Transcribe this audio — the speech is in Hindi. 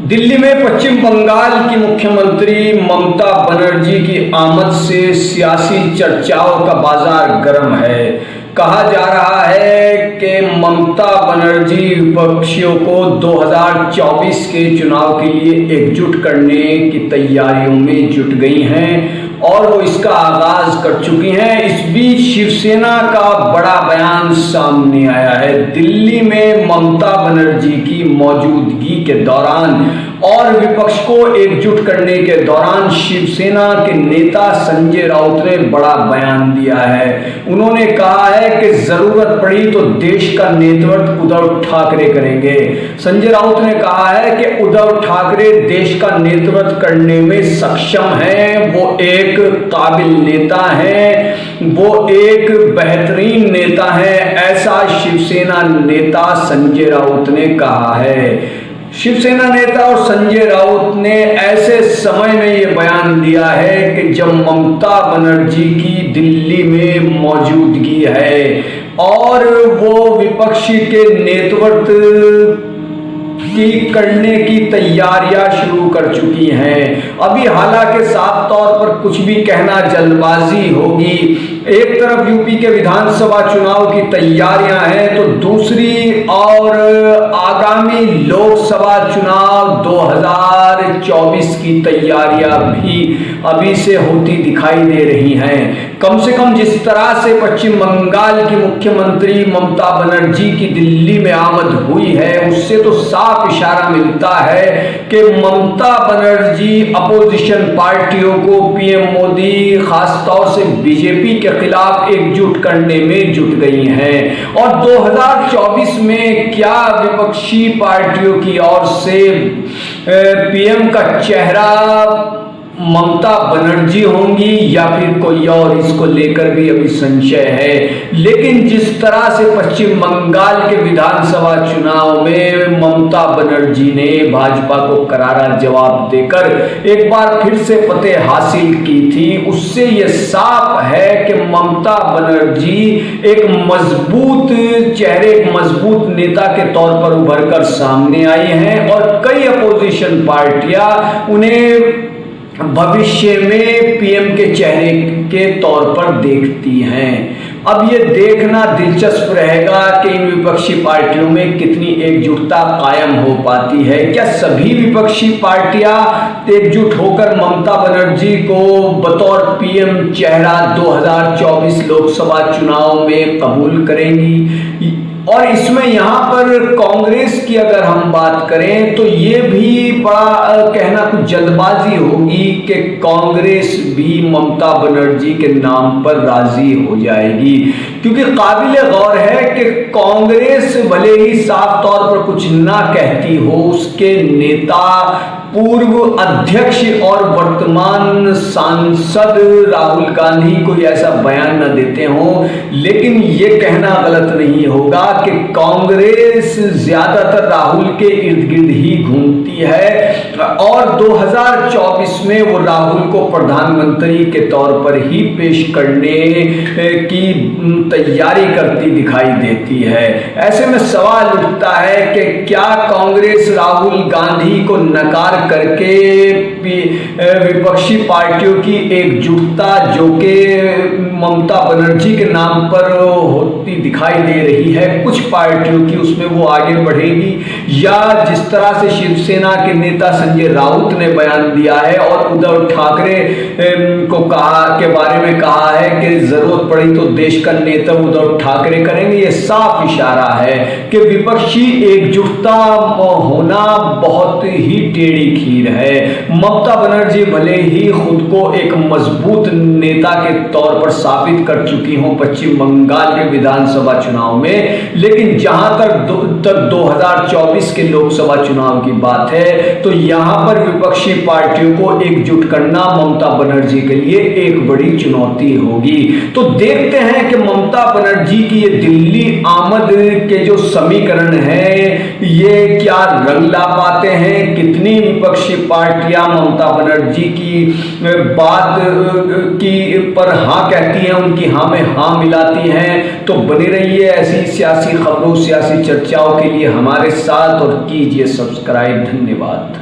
दिल्ली में पश्चिम बंगाल की मुख्यमंत्री ममता बनर्जी की आमद से सियासी चर्चाओं का बाजार गर्म है। कहा जा रहा है कि ममता बनर्जी विपक्षियों को 2024 के चुनाव के लिए एकजुट करने की तैयारियों में जुट गई हैं और वो इसका आगाज कर चुकी हैं। इस बीच शिवसेना का बड़ा बयान सामने आया है। दिल्ली में ममता बनर्जी की मौजूदगी के दौरान और विपक्ष को एकजुट करने के दौरान शिवसेना के नेता संजय राउत ने बड़ा बयान दिया है। उन्होंने कहा है कि जरूरत पड़ी तो देश का नेतृत्व उद्धव ठाकरे करेंगे। संजय राउत ने कहा है कि उद्धव ठाकरे देश का नेतृत्व करने में सक्षम हैं, वो एक काबिल नेता हैं, वो एक बेहतरीन नेता हैं, ऐसा शिवसेना नेता संजय राउत ने कहा है। शिवसेना नेता और संजय राउत ने ऐसे समय में ये बयान दिया है कि जब ममता बनर्जी की दिल्ली में मौजूदगी है और वो विपक्ष के नेतृत्व की करने की तैयारियां शुरू कर चुकी हैं। अभी हालांकि साफ तौर पर कुछ भी कहना जल्दबाजी होगी। एक तरफ यूपी के विधानसभा चुनाव की तैयारियां हैं तो दूसरी और आगामी लोकसभा चुनाव 2024 की तैयारियां भी अभी से होती दिखाई दे रही हैं। कम से कम जिस तरह से पश्चिम बंगाल की मुख्यमंत्री ममता बनर्जी की दिल्ली में आमद हुई है उससे तो साफ इशारा मिलता है कि ममता बनर्जी अपोजिशन पार्टियों को पीएम मोदी खासतौर से बीजेपी के खिलाफ एकजुट करने में जुट गई हैं और 2024 में क्या विपक्षी पार्टियों की ओर से पीएम का चेहरा ममता बनर्जी होंगी या फिर कोई और, इसको लेकर भी अभी संशय है। लेकिन जिस तरह से पश्चिम बंगाल के विधानसभा चुनाव में ममता बनर्जी ने भाजपा को करारा जवाब देकर एक बार फिर से फतेह हासिल की थी, उससे यह साफ है कि ममता बनर्जी एक मजबूत चेहरे, एक मजबूत नेता के तौर पर उभर कर सामने आई हैं और कई अपोजिशन पार्टियां उन्हें भविष्य में पीएम के चेहरे के तौर पर देखती हैं। अब ये देखना दिलचस्प रहेगा कि इन विपक्षी पार्टियों में कितनी एकजुटता कायम हो पाती है। क्या सभी विपक्षी पार्टियां एकजुट होकर ममता बनर्जी को बतौर पीएम चेहरा 2024 लोकसभा चुनाव में कबूल करेंगी? और इसमें यहाँ पर कांग्रेस की अगर हम बात करें तो ये भी बड़ा कहना कुछ जल्दबाजी होगी कि कांग्रेस भी ममता बनर्जी के नाम पर राजी हो जाएगी, क्योंकि काबिल गौर है कि कांग्रेस भले ही साफ तौर पर कुछ ना कहती हो, उसके नेता पूर्व अध्यक्ष और वर्तमान सांसद राहुल गांधी कोई ऐसा बयान न देते हों, लेकिन ये कहना गलत नहीं होगा कि कांग्रेस ज्यादातर राहुल के इर्द गिर्द ही घूमती है और 2024 में वो राहुल को प्रधानमंत्री के तौर पर ही पेश करने की तैयारी करती दिखाई देती है। ऐसे में सवाल उठता है कि क्या कांग्रेस राहुल गांधी को नकार करके विपक्षी पार्टियों की एकजुटता जो कि ममता बनर्जी के नाम पर होती दिखाई दे रही है कुछ पार्टियों की, उसमें वो आगे बढ़ेगी, या जिस तरह से शिवसेना के नेता संजय राउत ने बयान दिया है और उद्धव ठाकरे को के बारे में कहा है कि जरूरत पड़ी तो देश का नेता उद्धव ठाकरे करेंगे, ये साफ इशारा है कि विपक्षी एकजुटता होना बहुत ही टेढ़ी खीर है। ममता बनर्जी भले ही खुद को एक मजबूत नेता के तौर पर साबित कर चुकी हो पश्चिम बंगाल के विधानसभा चुनाव में, लेकिन जहां तक 2024 के लोकसभा चुनाव की बात है तो यहां पर विपक्षी पार्टियों को एकजुट करना ममता बनर्जी के लिए एक बड़ी चुनौती होगी। तो देखते हैं कि ममता बनर्जी की ये दिल्ली आमद के जो समीकरण है ये क्या रंग ला पाते हैं, कितनी विपक्षी पार्टियां ममता बनर्जी की बात की पर हाँ कहती हैं, उनकी हाँ में हाँ मिलाती हैं। तो बनी रहिए ऐसी सियासी खबरों, सियासी चर्चाओं के लिए हमारे साथ और कीजिए सब्सक्राइब। धन्यवाद।